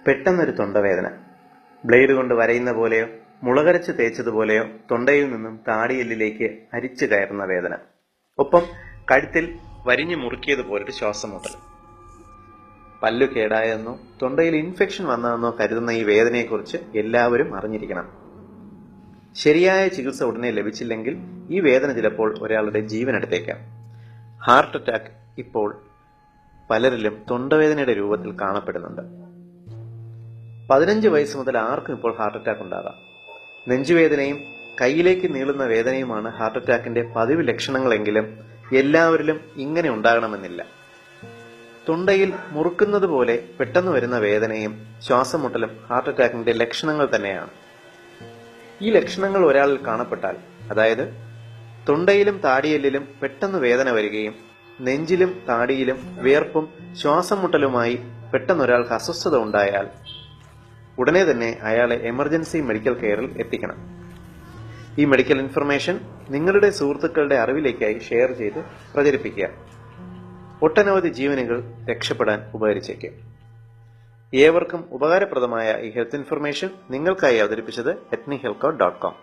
പെട്ടെന്നൊരു തൊണ്ടവേദന, ബ്ലേഡ് കൊണ്ട് വരയുന്ന പോലെയോ മുളകരച്ച് തേച്ചതുപോലെയോ തൊണ്ടയിൽ നിന്നും താടിയെല്ലിലേക്ക് അരിച്ചു കയറുന്ന വേദന, ഒപ്പം കഴുത്തിൽ വരിഞ്ഞു മുറുക്കിയതുപോലൊരു ശ്വാസമുട്ടൽ. പല്ലു കേടായെന്നോ തൊണ്ടയിൽ ഇൻഫെക്ഷൻ വന്നതെന്നോ കരുതുന്ന ഈ വേദനയെക്കുറിച്ച് എല്ലാവരും അറിഞ്ഞിരിക്കണം. ശരിയായ ചികിത്സ ഉടനെ ലഭിച്ചില്ലെങ്കിൽ ഈ വേദന ചിലപ്പോൾ ഒരാളുടെ ജീവനെടുത്തേക്കാം. ഹാർട്ട് അറ്റാക്ക് ഇപ്പോൾ പലരിലും തൊണ്ടവേദനയുടെ രൂപത്തിൽ കാണപ്പെടുന്നുണ്ട്. 15 വയസ്സ് മുതൽ ആർക്കും ഇപ്പോൾ ഹാർട്ട് അറ്റാക്ക് ഉണ്ടാകാം. നെഞ്ചുവേദനയും കൈയിലേക്ക് നീളുന്ന വേദനയുമാണ് ഹാർട്ട് അറ്റാക്കിന്റെ പതിവ് ലക്ഷണങ്ങളെങ്കിലും എല്ലാവരിലും ഇങ്ങനെ ഉണ്ടാകണമെന്നില്ല. തൊണ്ടയിൽ മുറുക്കുന്നത് പോലെ പെട്ടെന്ന് വരുന്ന വേദനയും ശ്വാസം മുട്ടലും ഹാർട്ട് അറ്റാക്കിന്റെ ലക്ഷണങ്ങൾ തന്നെയാണ്. ഈ ലക്ഷണങ്ങൾ ഒരാളിൽ കാണപ്പെട്ടാൽ, അതായത് തൊണ്ടയിലും താടിയെല്ലിലും പെട്ടെന്ന് വേദന വരികയും നെഞ്ചിലും താടിയിലും വിയർപ്പും ശ്വാസം മുട്ടലുമായി പെട്ടെന്ന് ഒരാൾക്ക് അസ്വസ്ഥത ഉണ്ടായാൽ ഉടനെ തന്നെ അയാളെ എമർജൻസി മെഡിക്കൽ കെയറിൽ എത്തിക്കണം. ഈ മെഡിക്കൽ ഇൻഫർമേഷൻ നിങ്ങളുടെ സുഹൃത്തുക്കളുടെ അറിവിലേക്കായി ഷെയർ ചെയ്ത് പ്രചരിപ്പിക്കുക. ഒട്ടനവധി ജീവനുകൾ രക്ഷപ്പെടാൻ ഉപകരിച്ചേക്കും. ഏവർക്കും ഉപകാരപ്രദമായ ഈ ഹെൽത്ത് ഇൻഫർമേഷൻ നിങ്ങൾക്കായി അവതരിപ്പിച്ചത് etnihealthcare.com.